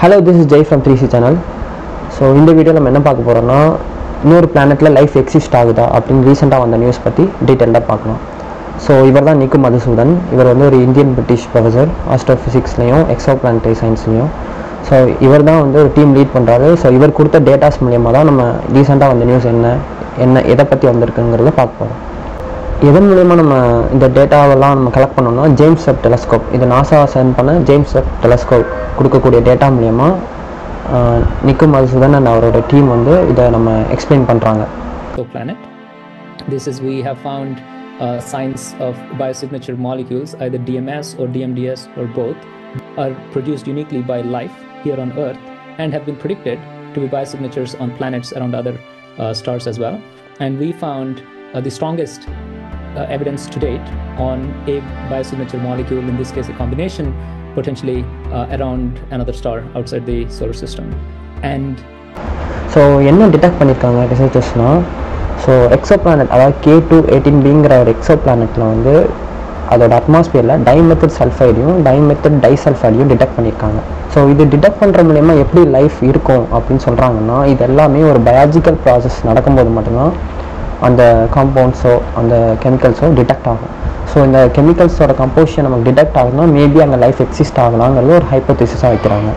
Hello, this is Jay from 3C channel. So இந்த வீடியோல நம்ம என்ன பார்க்க போறோம்னா இன்னொரு பிளானட்ல லைஃப் எக்ஸிஸ்ட் ஆகுதா அப்படினு ரீசன்ட்டா வந்த நியூஸ் பத்தி டீடைலா பார்க்கலாம். ஸோ இவர் தான் நிக்கு மதுசூதன். இவர் வந்து ஒரு இந்தியன் பிரிட்டிஷ் ப்ரொஃபஸர் ஆஸ்ட்ரோஃபிசிக்ஸ்லையும் எக்ஸோபிளானட்டரி சயின்ஸ்லையும். ஸோ இவர் தான் வந்து ஒரு டீம் லீட் பண்ணுறாரு. ஸோ இவர் கொடுத்த டேட்டாஸ் மூலியமாக தான் நம்ம ரீசெண்டாக வந்த நியூஸ் என்ன எதை பற்றி வந்திருக்குங்கிறத பார்க்க போகிறோம். எதன் மூலயமா நம்ம இந்த டேட்டாவெல்லாம் நம்ம கலெக்ட் பண்ணோம்னா ஜேம்ஸ் வெப் டெலஸ்கோப், இது நாசா சென்ட் பண்ண ஜேம்ஸ் வெப் டெலஸ்கோப் கொடுக்கக்கூடிய டேட்டா மூலயமா நிக்கு மதுசூதன் அண்ட் அவரோட டீம் வந்து இதை நம்ம எக்ஸ்பிளைன் பண்ணுறாங்க. Planet. This is we have found signs of biosignature molecules, either DMS or DMDS or both, are produced uniquely by life here on Earth and have been predicted to be biosignatures on planets around other stars as well. And we found the strongest evidence to date on a biosignature molecule, in this case a combination, potentially around another star outside the solar system. And so என்ன detect பண்ணியிருக்காங்க ரிசர்ச்சர்ஸ்னால், so Exo planet அதாவது K2-18bங்கிற ஒரு Exo பிளானட்டில் வந்து அதோட அட்மாஸ்பியரில் டைமெத்தட் சல்ஃபைடையும் டைமெத்தட் டைசல்ஃபைடையும் detect பண்ணியிருக்காங்க. So இது detect பண்ணுற மூலயமா எப்படி லைஃப் இருக்கும் அப்படின்னு சொல்கிறாங்கன்னா, இது எல்லாமே ஒரு பயாலஜிக்கல் ப்ராசஸ் நடக்கும்போது மட்டும்தான் அந்த காம்பவுண்ட்ஸோ அந்த கெமிக்கல்ஸோ டிடெக்ட் ஆகும். ஸோ இந்த கெமிக்கல்ஸோட கம்போசிஷன் நமக்கு டிடெக்ட் ஆகுதுன்னா மேபி அங்கே லைஃப் எக்ஸிஸ்ட் ஆகலாங்கிறது ஒரு ஹைப்போதீசிஸாக வைக்கிறாங்க.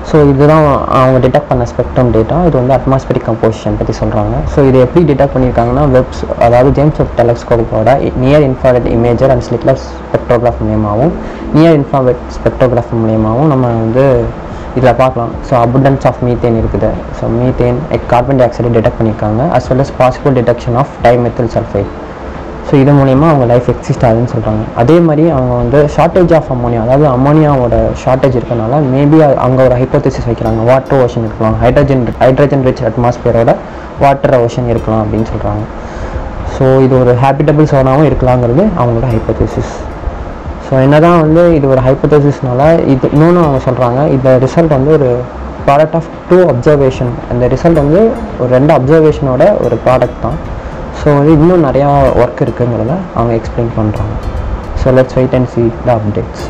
ஸோ இதுதான் அவங்க டிடெக்ட் பண்ண ஸ்பெக்ட்ரம் டேட்டா. இது வந்து அட்மாஸ்பியரிக் கம்போசிஷன் பற்றி சொல்கிறாங்க. ஸோ இது எப்படி டிடெக்ட் பண்ணியிருக்காங்கன்னா அதாவது ஜேம்ஸ் வெப் டெலஸ்கோப்போட near infrared imager and slitless spectrograph மூலியமாகவும் நியர் இன்ஃப்ராரெட் ஸ்பெக்ட்ரோகிராஃப் மூலியமாகவும் நம்ம வந்து இதில் பார்க்கலாம். ஸோ அபண்டன்ஸ் ஆஃப் மீத்தேன் இருக்குது. ஸோ மீத்தேன் கார்பன் டை ஆக்சைடை டிடெக்ட் பண்ணியிருக்காங்க, as well as possible detection of dimethyl sulfide. So இது மூலிமா அவங்க லைஃப் எக்ஸிஸ்ட் ஆகுதுன்னு சொல்கிறாங்க. அதே மாதிரி அவங்க வந்து ஷார்ட்டேஜ் ஆஃப் அமோனியா, அதாவது அமோனியாவோட ஷார்ட்டேஜ் இருக்கனால மேபி அங்கே ஒரு ஹைப்போதீசிஸ் வைக்கிறாங்க, வாட்டர் ஓஷன் இருக்கலாம், ஹைட்ரஜன் ரிச் அட்மாஸ்பியரோட வாட்டர் ஓஷன் இருக்கலாம் அப்படின்னு சொல்கிறாங்க. ஸோ இது ஒரு ஹேபிட்டபிள் சோனாகவும் இருக்கலாங்கிறது அவங்களோட ஹைப்போதீசிஸ். ஸோ என்ன தான் வந்து இது ஒரு ஹைப்போதீசிஸ்னால இது இன்னொன்று அவங்க சொல்கிறாங்க, இந்த ரிசல்ட் வந்து ஒரு ப்ராடக்ட் ஆஃப் 2 அப்சர்வேஷன். அந்த ரிசல்ட் வந்து ஒரு 2 அப்சர்வேஷனோட ஒரு ப்ராடக்ட் தான். ஸோ வந்து இன்னும் நிறையா ஒர்க் இருக்குங்கிறத அவங்க எக்ஸ்பிளைன் பண்ணுறாங்க. So let's wait and see the updates.